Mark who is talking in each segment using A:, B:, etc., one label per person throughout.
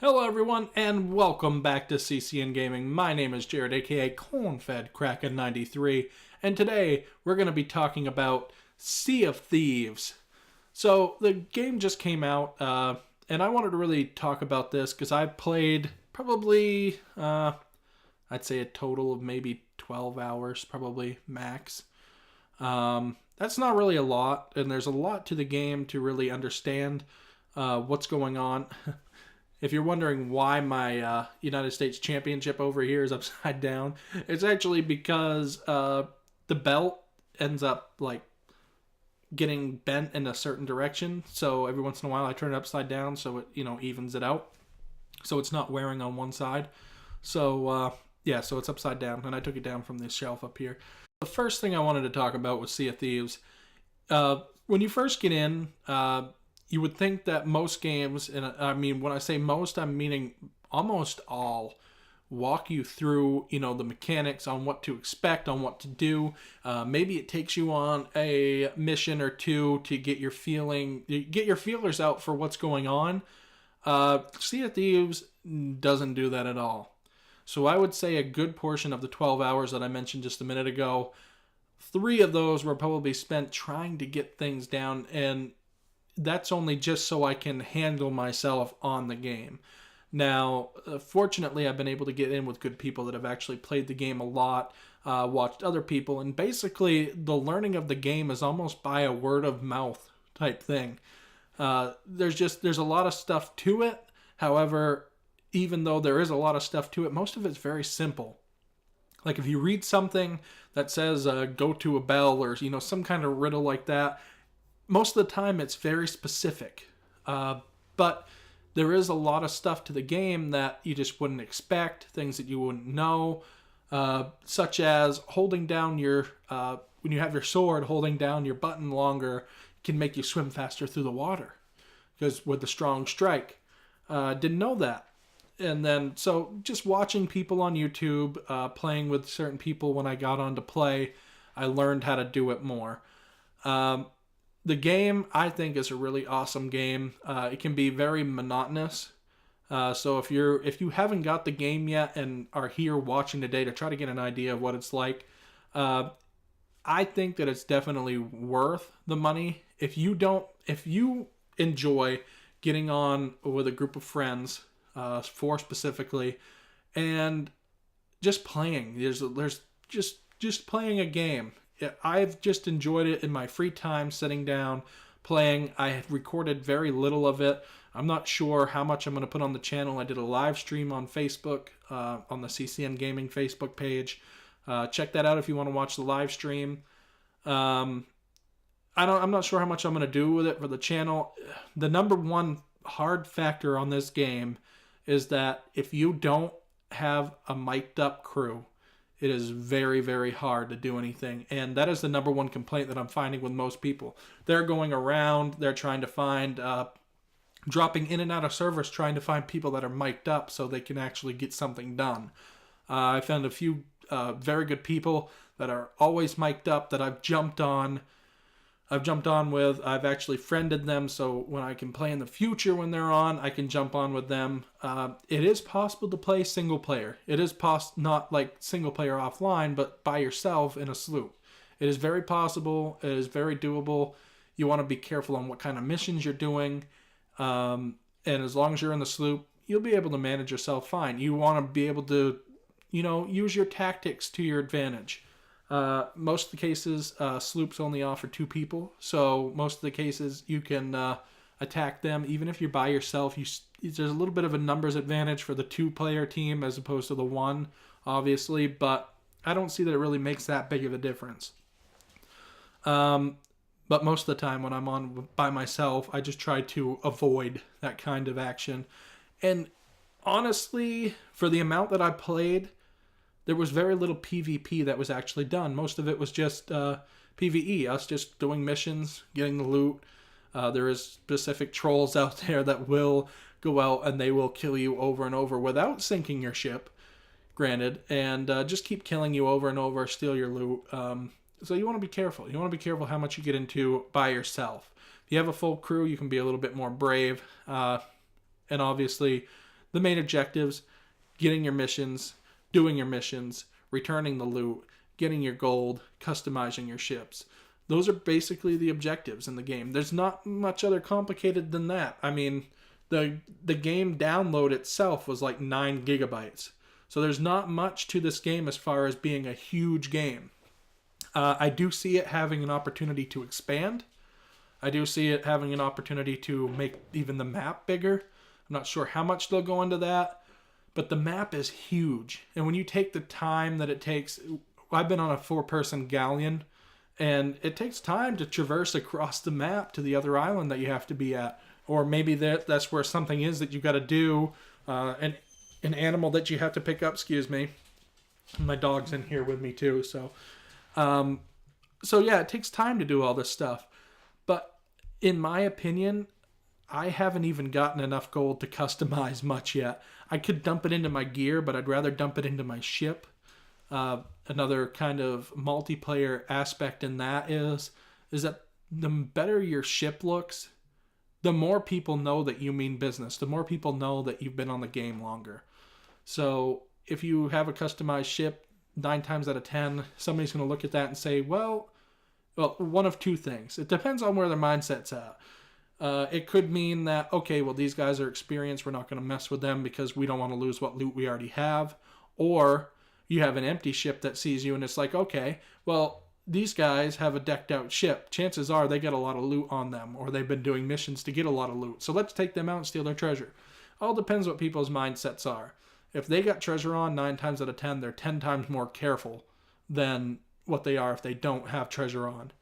A: Hello everyone and welcome back to CCN Gaming. My name is Jared aka Cornfed Kraken 93 and today we're going to be talking about Sea of Thieves. So the game just came out and I wanted to really talk about this because I've played probably I'd say a total of maybe 12 hours probably max. That's not really a lot, and there's a lot to the game to really understand what's going on. If you're wondering why my United States Championship over here is upside down, it's actually because the belt ends up like getting bent in a certain direction. So every once in a while I turn it upside down so it evens it out. So it's not wearing on one side. So yeah, so it's upside down, and I took it down from this shelf up here. The first thing I wanted to talk about was Sea of Thieves. When you first get in, you would think that most games, and I mean, when I say most, I'm meaning almost all, walk you through, the mechanics on what to expect, on what to do. Maybe it takes you on a mission or two to get your feelers out for what's going on. Sea of Thieves doesn't do that at all. So I would say a good portion of the 12 hours that I mentioned just a minute ago, 3 of those were probably spent trying to get things down, and that's only just so I can handle myself on the game. Now, fortunately, I've been able to get in with good people that have actually played the game a lot, watched other people, and basically the learning of the game is almost by a word of mouth type thing. There's a lot of stuff to it. However, even though there is a lot of stuff to it, most of it's very simple. Like if you read something that says go to a bell or some kind of riddle like that, most of the time it's very specific. But there is a lot of stuff to the game that you just wouldn't expect, things that you wouldn't know, such as holding down your, when you have your sword, holding down your button longer can make you swim faster through the water. Because with the strong strike. Didn't know that. And then, so just watching people on YouTube, playing with certain people when I got on to play, I learned how to do it more. The game, I think, is a really awesome game. It can be very monotonous. So if you haven't got the game yet and are here watching today to try to get an idea of what it's like, I think that it's definitely worth the money. If you enjoy getting on with a group of friends, 4 specifically, and just playing, there's just playing a game. I've just enjoyed it in my free time, sitting down, playing. I have recorded very little of it. I'm not sure how much I'm going to put on the channel. I did a live stream on Facebook, on the CCN Gaming Facebook page. Check that out if you want to watch the live stream. I'm not sure how much I'm going to do with it for the channel. The number one hard factor on this game is that if you don't have a mic'd up crew, it is very, very hard to do anything. And that is the number one complaint that I'm finding with most people. They're going around, they're trying to find, dropping in and out of servers, trying to find people that are mic'd up so they can actually get something done. I found a few very good people that are always mic'd up that I've jumped on with. I've actually friended them, so when I can play in the future when they're on, I can jump on with them. It is possible to play single player. It is not like single player offline, but by yourself in a sloop. It is very possible. It is very doable. You want to be careful on what kind of missions you're doing. And as long as you're in the sloop, you'll be able to manage yourself fine. You want to be able to, use your tactics to your advantage. Most of the cases, sloops only offer 2 people, so most of the cases you can attack them. Even if you're by yourself, there's a little bit of a numbers advantage for the 2-player team as opposed to the 1, obviously, but I don't see that it really makes that big of a difference. But most of the time when I'm on by myself, I just try to avoid that kind of action. And honestly, for the amount that I played, there was very little PvP that was actually done. Most of it was just PvE, us just doing missions, getting the loot. There is specific trolls out there that will go out and they will kill you over and over without sinking your ship, granted, and just keep killing you over and over, steal your loot. So you want to be careful. You want to be careful how much you get into by yourself. If you have a full crew, you can be a little bit more brave. And obviously, the main objectives: getting your missions, doing your missions, returning the loot, getting your gold, customizing your ships. Those are basically the objectives in the game. There's not much other complicated than that. I mean, the game download itself was like 9 gigabytes. So there's not much to this game as far as being a huge game. I do see it having an opportunity to expand. I do see it having an opportunity to make even the map bigger. I'm not sure how much they'll go into that, but the map is huge. And when you take the time that it takes, I've been on a 4-person galleon, and it takes time to traverse across the map to the other island that you have to be at. Or maybe that's where something is that you got to do, an animal that you have to pick up. Excuse me. My dog's in here with me too, so yeah, it takes time to do all this stuff. But in my opinion, I haven't even gotten enough gold to customize much yet. I could dump it into my gear, but I'd rather dump it into my ship. Another kind of multiplayer aspect in that is that the better your ship looks, the more people know that you mean business. The more people know that you've been on the game longer. So if you have a customized ship, 9 times out of 10, somebody's going to look at that and say, well, one of two things. It depends on where their mindset's at. It could mean that, okay, well, these guys are experienced. We're not going to mess with them because we don't want to lose what loot we already have. Or you have an empty ship that sees you and it's like, okay, well, these guys have a decked out ship. Chances are they get a lot of loot on them, or they've been doing missions to get a lot of loot. So let's take them out and steal their treasure. All depends what people's mindsets are. If they got treasure on, 9 times out of 10, they're 10 times more careful than what they are if they don't have treasure on.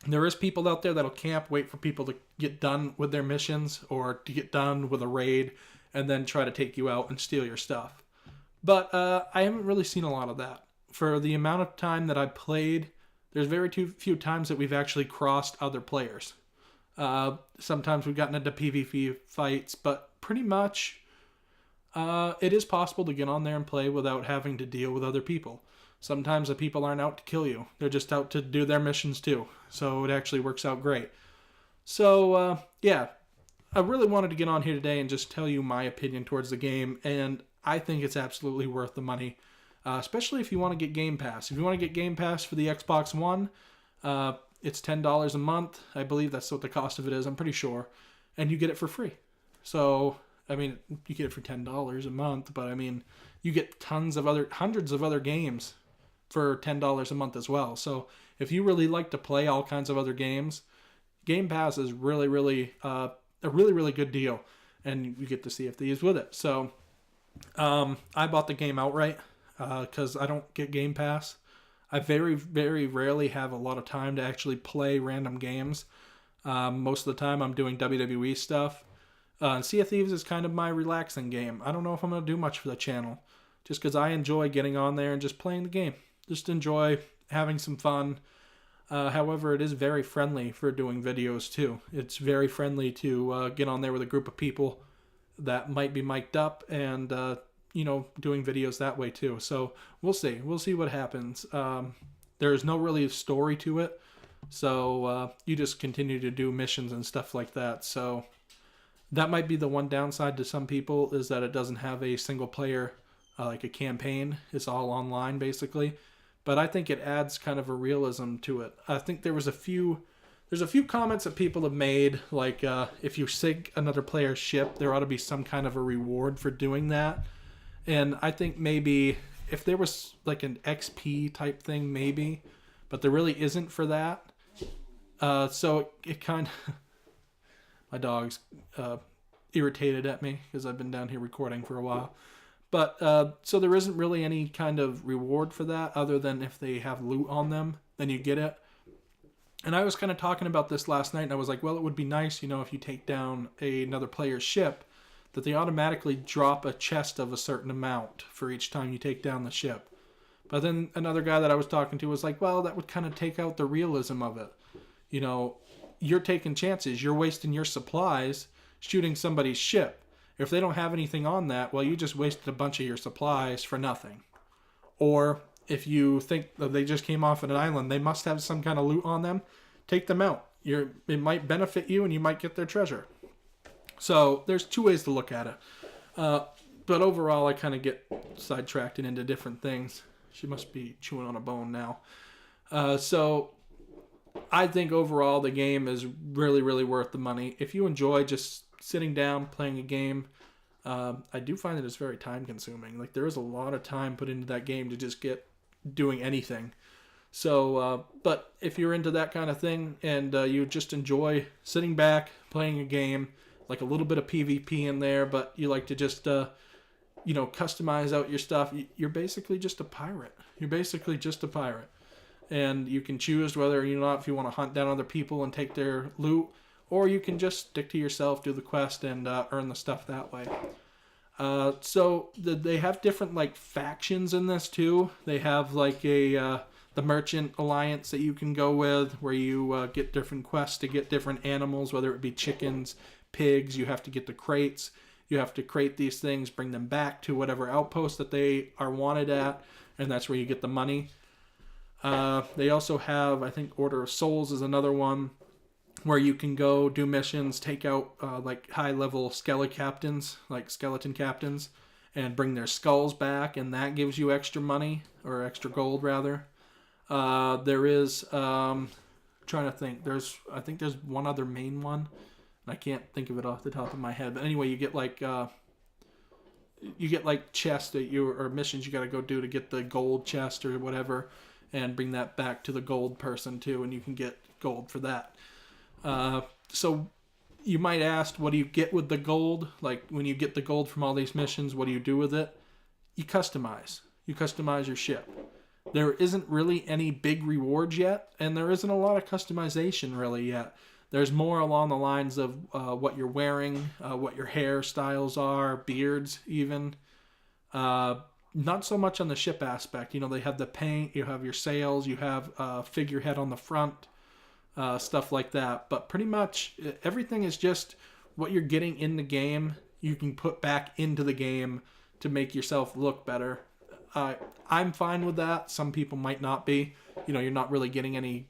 A: There is people out there that'll camp, wait for people to get done with their missions or to get done with a raid, and then try to take you out and steal your stuff. But I haven't really seen a lot of that. For the amount of time that I played, there's very few times that we've actually crossed other players. Sometimes we've gotten into PvP fights, but pretty much it is possible to get on there and play without having to deal with other people. Sometimes the people aren't out to kill you. They're just out to do their missions too. So it actually works out great. So, yeah, I really wanted to get on here today and just tell you my opinion towards the game. And I think it's absolutely worth the money, especially if you want to get Game Pass. If you want to get Game Pass for the Xbox One, it's $10 a month. I believe that's what the cost of it is. I'm pretty sure. And you get it for free. So, I mean, you get it for $10 a month, but I mean, you get hundreds of other games for $10 a month as well. So if you really like to play all kinds of other games, Game Pass is really, really a really good deal, and you get to Sea of Thieves with it. So I bought the game outright because I don't get Game Pass. I very, very rarely have a lot of time to actually play random games. Most of the time I'm doing WWE stuff. Sea of Thieves is kind of my relaxing game. I don't know if I'm going to do much for the channel, just because I enjoy getting on there and just playing the game. Just enjoy having some fun. However, it is very friendly for doing videos too. It's very friendly to get on there with a group of people that might be mic'd up and, doing videos that way too. So we'll see. We'll see what happens. There's no really story to it. So you just continue to do missions and stuff like that. So that might be the one downside to some people, is that it doesn't have a single player, like a campaign. It's all online basically. But I think it adds kind of a realism to it. I think there's a few comments that people have made, like if you sink another player's ship, there ought to be some kind of a reward for doing that. And I think maybe if there was like an XP type thing, maybe, but there really isn't for that. So it kind of, my dog's irritated at me because I've been down here recording for a while. But so there isn't really any kind of reward for that, other than if they have loot on them, then you get it. And I was kind of talking about this last night, and I was like, well, it would be nice, if you take down another player's ship, that they automatically drop a chest of a certain amount for each time you take down the ship. But then another guy that I was talking to was like, well, that would kind of take out the realism of it. You're taking chances. You're wasting your supplies shooting somebody's ship. If they don't have anything on that, well, you just wasted a bunch of your supplies for nothing. Or if you think that they just came off an island, they must have some kind of loot on them, take them out. It might benefit you and you might get their treasure. So there's two ways to look at it. But overall, I kind of get sidetracked and into different things. She must be chewing on a bone now. So I think overall the game is really, really worth the money. If you enjoy just sitting down, playing a game, I do find that it's very time consuming. Like, there is a lot of time put into that game to just get doing anything. So, but if you're into that kind of thing and you just enjoy sitting back, playing a game, like a little bit of PvP in there, but you like to just, customize out your stuff, you're basically just a pirate. You're basically just a pirate. And you can choose whether if you want to hunt down other people and take their loot, or you can just stick to yourself, do the quest, and earn the stuff that way. So they have different like factions in this too. They have like the Merchant Alliance that you can go with, where you get different quests to get different animals, whether it be chickens, pigs. You have to get the crates. You have to crate these things, bring them back to whatever outpost that they are wanted at, and that's where you get the money. They also have, I think, Order of Souls is another one, where you can go do missions, take out like high-level skeleton captains, and bring their skulls back, and that gives you extra money, or extra gold, rather. There is, trying to think, I think there's one other main one, and I can't think of it off the top of my head, but anyway, you get like chests or missions you gotta go do to get the gold chest or whatever, and bring that back to the gold person too, and you can get gold for that. So you might ask, what do you get with the gold? Like, when you get the gold from all these missions, what do you do with it? You customize. You customize your ship. There isn't really any big rewards yet, and there isn't a lot of customization really yet. There's more along the lines of what you're wearing, what your hairstyles are, beards even. Not so much on the ship aspect. They have the paint, you have your sails, you have a figurehead on the front, stuff like that. But pretty much everything is just what you're getting in the game, you can put back into the game to make yourself look better. I'm fine with that. Some people might not be. You're not really getting any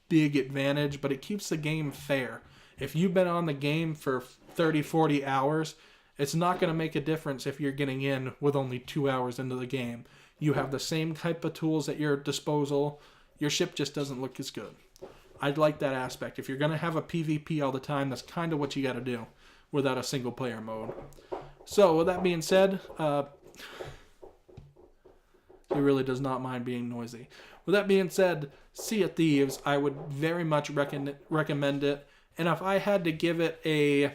A: big advantage, but it keeps the game fair. If you've been on the game for 30, 40 hours, it's not going to make a difference if you're getting in with only 2 hours into the game. You have the same type of tools at your disposal. Your ship just doesn't look as good. I'd like that aspect. If you're going to have a PvP all the time, that's kind of what you got to do without a single player mode. So with that being said, he really does not mind being noisy. With that being said, Sea of Thieves, I would very much recommend it. And if I had to give it a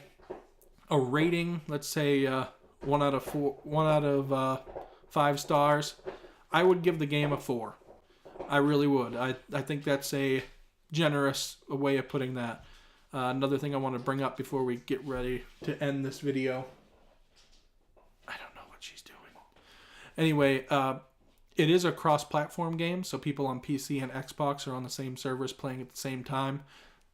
A: rating, let's say 1 out of 5 stars, I would give the game a 4. I really would. I think that's a generous way of putting that. Another thing I want to bring up before we get ready to end this video. I don't know what she's doing. Anyway, it is a cross-platform game, so people on PC and Xbox are on the same servers playing at the same time.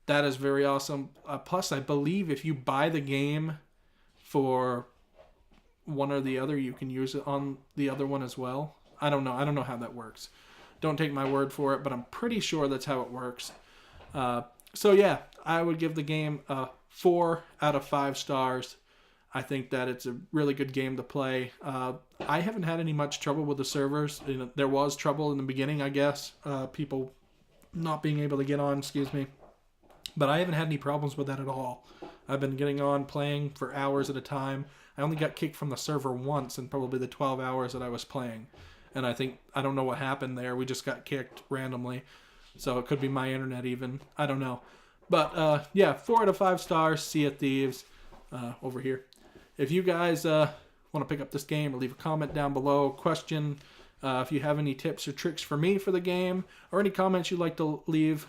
A: That is very awesome. Plus, I believe if you buy the game for one or the other, you can use it on the other one as well. I don't know how that works. Don't take my word for it, but I'm pretty sure that's how it works. So yeah, I would give the game a 4 out of 5 stars. I think that it's a really good game to play. I haven't had any much trouble with the servers. There was trouble in the beginning, I guess. People not being able to get on, But I haven't had any problems with that at all. I've been getting on, playing for hours at a time. I only got kicked from the server once in probably the 12 hours that I was playing. And I don't know what happened there. We just got kicked randomly. So it could be my internet even. I don't know. But yeah, 4 out of 5 stars, Sea of Thieves, over here. If you guys want to pick up this game, or leave a comment down below, question, if you have any tips or tricks for me for the game, or any comments you'd like to leave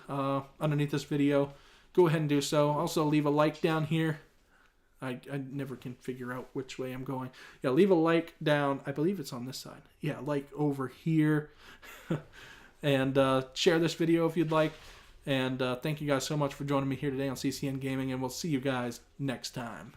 A: underneath this video, go ahead and do so. Also, leave a like down here. I never can figure out which way I'm going. Yeah, leave a like down. I believe it's on this side. Yeah, like over here. And share this video if you'd like. And thank you guys so much for joining me here today on CCN Gaming, and we'll see you guys next time.